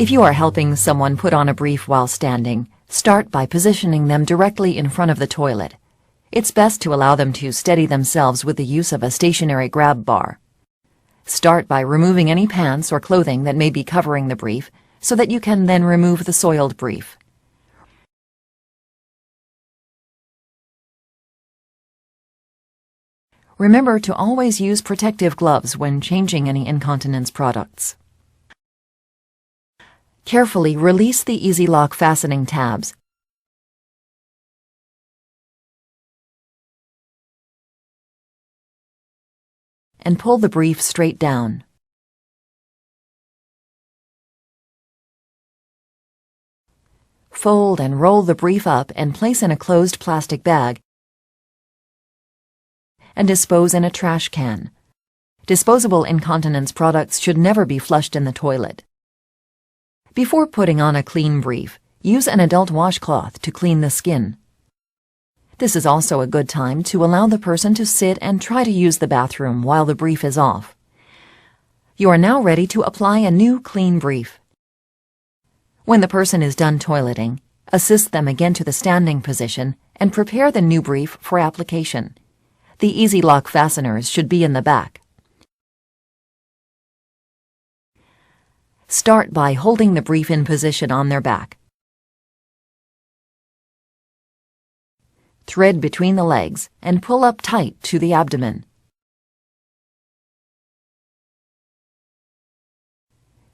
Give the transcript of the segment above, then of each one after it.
If you are helping someone put on a brief while standing, start by positioning them directly in front of the toilet. It's best to allow them to steady themselves with the use of a stationary grab bar. Start by removing any pants or clothing that may be covering the brief, so that you can then remove the soiled brief. Remember to always use protective gloves when changing any incontinence products. Carefully release the Easy Lock fastening tabs. And pull the brief straight down. Fold and roll the brief up and place in a closed plastic bag and dispose in a trash can. Disposable incontinence products should never be flushed in the toilet. Before putting on a clean brief, use an adult washcloth to clean the skin. This is also a good time to allow the person to sit and try to use the bathroom while the brief is off. You are now ready to apply a new clean brief. When the person is done toileting, assist them again to the standing position and prepare the new brief for application. The Easy Lock fasteners should be in the back. Start by holding the brief in position on their back. Thread between the legs and pull up tight to the abdomen.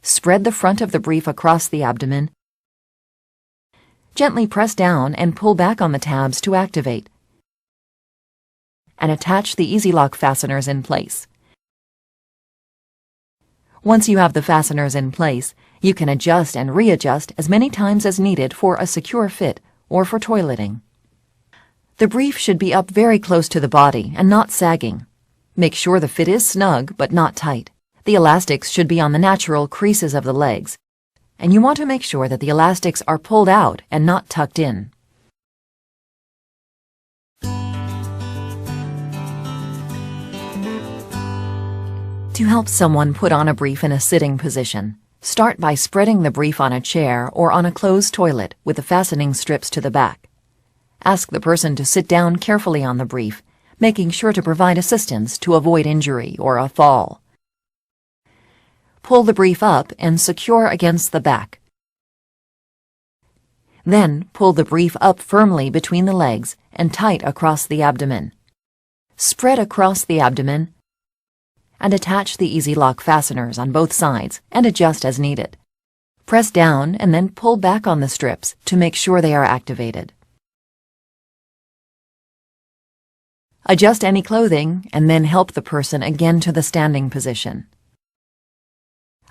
Spread the front of the brief across the abdomen. Gently press down and pull back on the tabs to activate. And attach the Easy Lock fasteners in place. Once you have the fasteners in place, you can adjust and readjust as many times as needed for a secure fit or for toileting. The brief should be up very close to the body and not sagging. Make sure the fit is snug but not tight. The elastics should be on the natural creases of the legs, and you want to make sure that the elastics are pulled out and not tucked in. To help someone put on a brief in a sitting position, start by spreading the brief on a chair or on a closed toilet with the fastening strips to the back. Ask the person to sit down carefully on the brief, making sure to provide assistance to avoid injury or a fall. Pull the brief up and secure against the back. Then pull the brief up firmly between the legs and tight across the abdomen. Spread across the abdomen and attach the Easy Lock fasteners on both sides and adjust as needed. Press down and then pull back on the strips to make sure they are activated. Adjust any clothing and then help the person again to the standing position.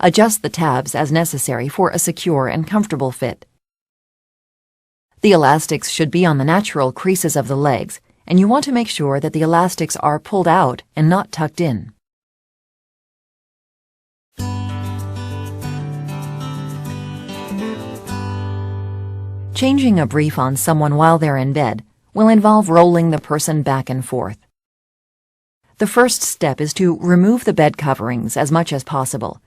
Adjust the tabs as necessary for a secure and comfortable fit. The elastics should be on the natural creases of the legs, and you want to make sure that the elastics are pulled out and not tucked in. Changing a brief on someone while they're in bed will involve rolling the person back and forth. The first step is to remove the bed coverings as much as possible.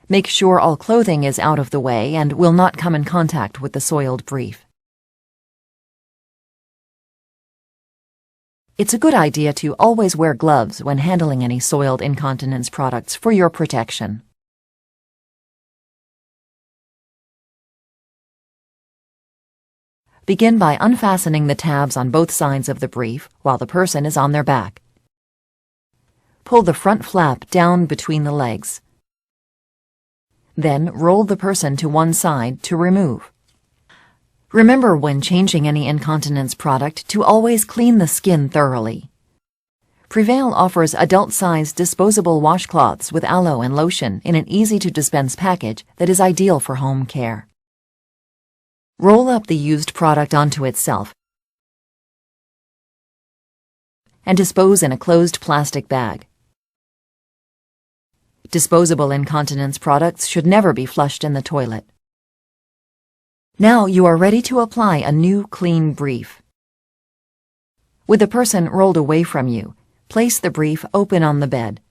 Make sure all clothing is out of the way and will not come in contact with the soiled brief. It's a good idea to always wear gloves when handling any soiled incontinence products for your protection. Begin by unfastening the tabs on both sides of the brief while the person is on their back. Pull the front flap down between the legs. Then roll the person to one side to remove. Remember when changing any incontinence product to always clean the skin thoroughly. Prevail offers adult-sized disposable washcloths with aloe and lotion in an easy-to-dispense package that is ideal for home care. Roll up the used product onto itself and dispose in a closed plastic bag. Disposable incontinence products should never be flushed in the toilet. Now you are ready to apply a new clean brief. With the person rolled away from you, Place the brief open on the bed.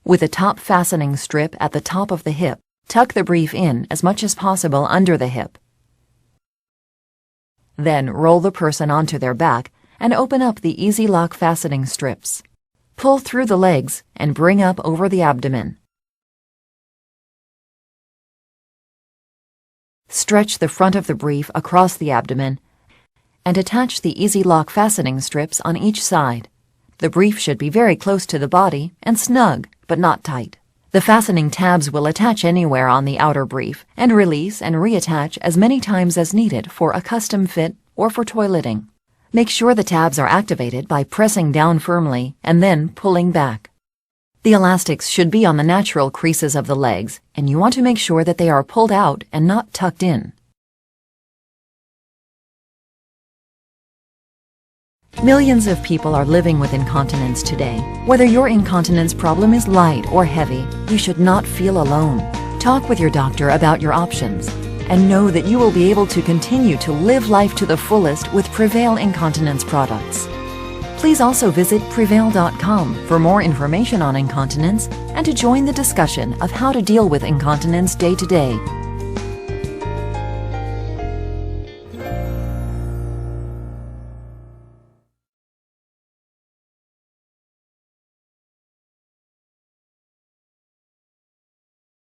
With a top fastening strip at the top of the hip, tuck the brief in as much as possible under the hip. Then roll the person onto their back and open up the easy lock fastening strips. Pull through the legs and bring up over the abdomen. Stretch the front of the brief across the abdomen and attach the easy lock fastening strips on each side. The brief should be very close to the body and snug, but not tight. The fastening tabs will attach anywhere on the outer brief and release and reattach as many times as needed for a custom fit or for toileting. Make sure the tabs are activated by pressing down firmly and then pulling back. The elastics should be on the natural creases of the legs, and you want to make sure that they are pulled out and not tucked in. Millions of people are living with incontinence today. Whether your incontinence problem is light or heavy, you should not feel alone. Talk with your doctor about your options, and know that you will be able to continue to live life to the fullest with Prevail incontinence products. Please also visit Prevail.com for more information on incontinence and to join the discussion of how to deal with incontinence day to day.